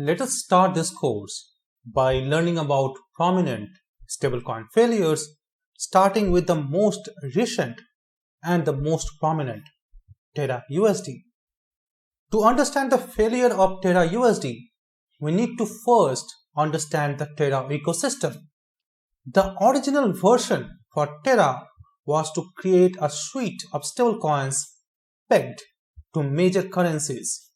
Let us start this course by learning about prominent stablecoin failures, starting with the most recent and the most prominent, TerraUSD. To understand the failure of TerraUSD, we need to first understand the Terra ecosystem. The original version for Terra was to create a suite of stablecoins pegged to major currencies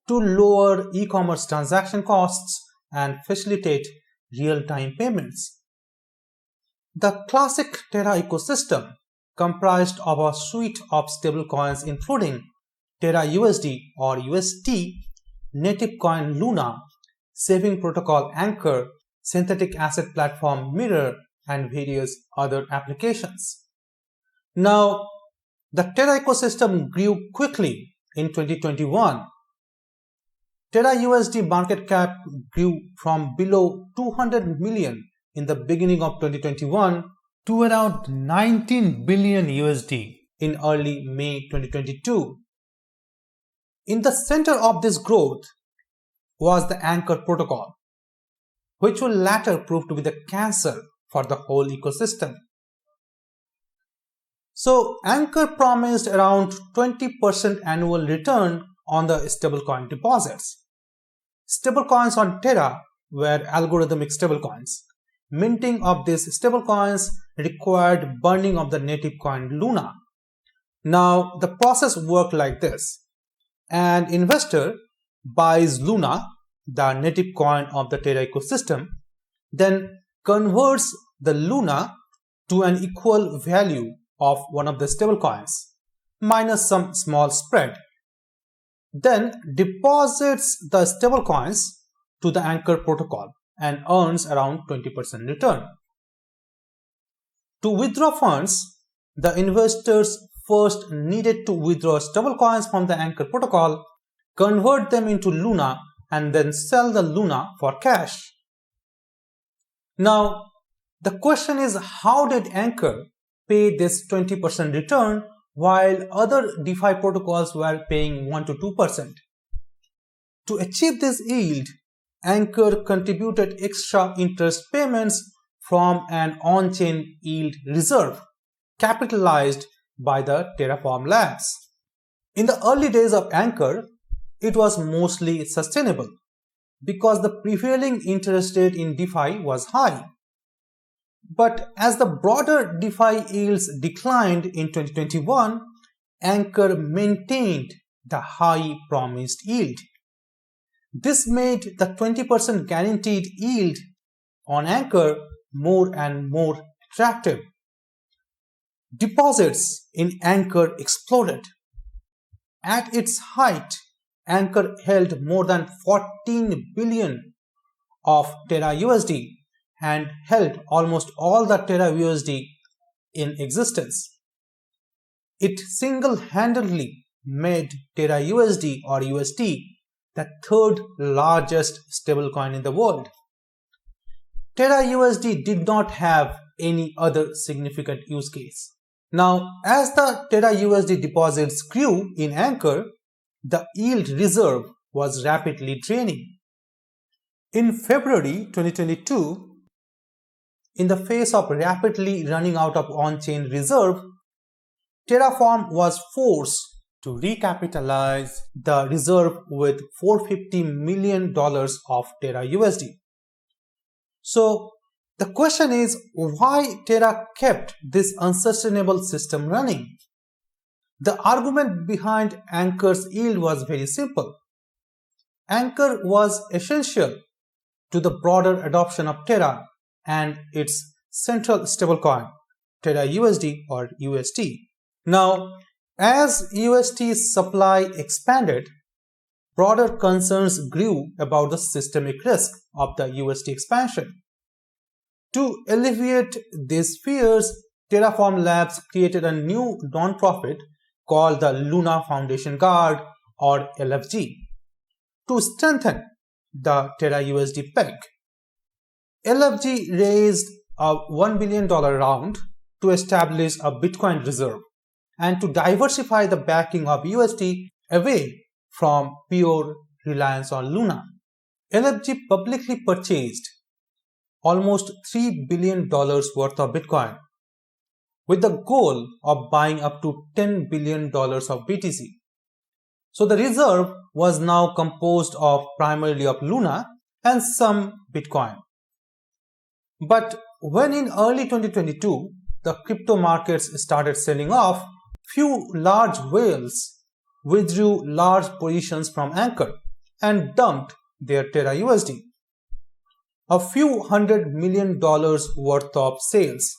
to lower e-commerce transaction costs and facilitate real-time payments. The classic Terra ecosystem comprised of a suite of stablecoins including TerraUSD or UST, native coin Luna, saving protocol Anchor, synthetic asset platform Mirror, and various other applications. Now, the Terra ecosystem grew quickly in 2021. TerraUSD market cap grew from below 200 million in the beginning of 2021 to around 19 billion USD in early May 2022. In the center of this growth was the Anchor protocol, which will later prove to be the cancer for the whole ecosystem. So Anchor promised around 20% annual return on the stablecoin deposits. Stablecoins on Terra were algorithmic stablecoins. Minting of these stablecoins required burning of the native coin Luna. Now, the process worked like this. An investor buys Luna, the native coin of the Terra ecosystem, then converts the Luna to an equal value of one of the stablecoins, minus some small spread. Then deposits the stablecoins to the Anchor protocol and earns around 20% return. To withdraw funds, the investors first needed to withdraw stablecoins from the Anchor protocol, convert them into Luna, and then sell the Luna for cash. Now, the question is, how did Anchor pay this 20% return while other DeFi protocols were paying 1 to 2%. To achieve this yield, Anchor contributed extra interest payments from an on-chain yield reserve, capitalized by the Terraform Labs. In the early days of Anchor, it was mostly sustainable because the prevailing interest rate in DeFi was high. But as the broader DeFi yields declined in 2021, Anchor maintained the high promised yield. This made the 20% guaranteed yield on Anchor more and more attractive. Deposits in Anchor exploded. At its height, Anchor held more than 14 billion of TerraUSD and held almost all the TerraUSD in existence. It single-handedly made TerraUSD or UST the third largest stablecoin in the world. TerraUSD did not have any other significant use case. Now, as the TerraUSD deposits grew in Anchor, the yield reserve was rapidly draining. In February 2022, in the face of rapidly running out of on-chain reserve, Terraform was forced to recapitalize the reserve with $450 million of TerraUSD. So the question is, why Terra kept this unsustainable system running? The argument behind Anchor's yield was very simple. Anchor was essential to the broader adoption of Terra and its central stablecoin, TerraUSD or UST. Now, as UST's supply expanded, broader concerns grew about the systemic risk of the UST expansion. To alleviate these fears, Terraform Labs created a new non-profit called the Luna Foundation Guard or LFG to strengthen the TerraUSD peg. LFG raised a $1 billion round to establish a Bitcoin reserve and to diversify the backing of UST away from pure reliance on Luna. LFG publicly purchased almost $3 billion worth of Bitcoin with the goal of buying up to $10 billion of BTC. So the reserve was now composed of primarily of Luna and some Bitcoin. But when in early 2022, the crypto markets started selling off, few large whales withdrew large positions from Anchor and dumped their TerraUSD. A few $100 million worth of sales,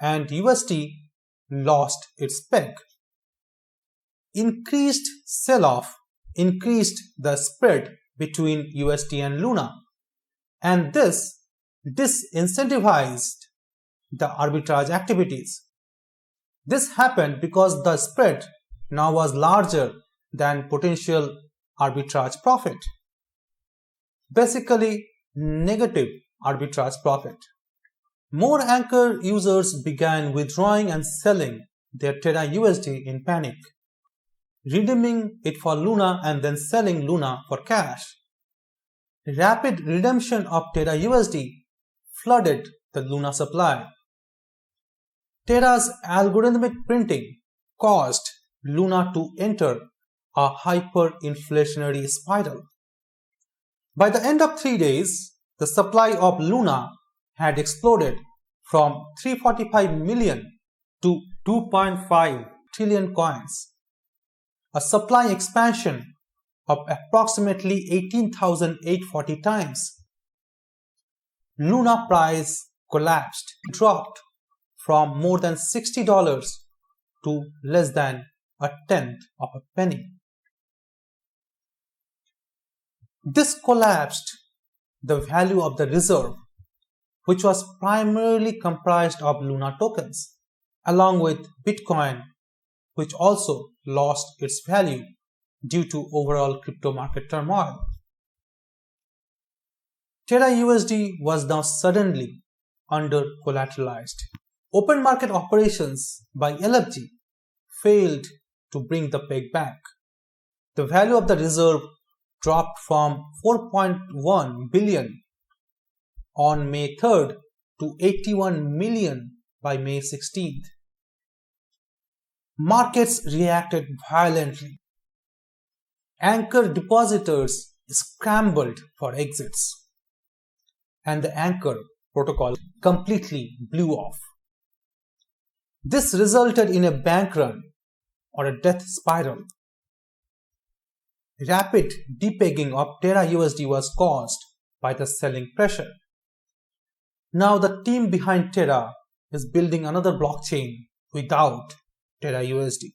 and USD lost its peg. Increased sell-off increased the spread between USD and Luna, and this disincentivized the arbitrage activities. This happened because the spread now was larger than potential arbitrage profit. Basically, negative arbitrage profit. More Anchor users began withdrawing and selling their TerraUSD in panic, redeeming it for Luna and then selling Luna for cash. Rapid redemption of TerraUSD flooded the Luna supply. Terra's algorithmic printing caused Luna to enter a hyperinflationary spiral. By the end of 3 days, the supply of Luna had exploded from 345 million to 2.5 trillion coins, a supply expansion of approximately 18,840 times. Luna price collapsed, dropped from more than $60 to less than a tenth of a penny. This collapsed the value of the reserve, which was primarily comprised of Luna tokens, along with Bitcoin, which also lost its value due to overall crypto market turmoil. TerraUSD was now suddenly under-collateralized. Open market operations by LFG failed to bring the peg back. The value of the reserve dropped from 4.1 billion on May 3rd to 81 million by May 16th. Markets reacted violently. Anchor depositors scrambled for exits, and the Anchor protocol completely blew off. This resulted in a bank run or a death spiral. Rapid depegging of TerraUSD was caused by the selling pressure. Now the team behind Terra is building another blockchain without TerraUSD.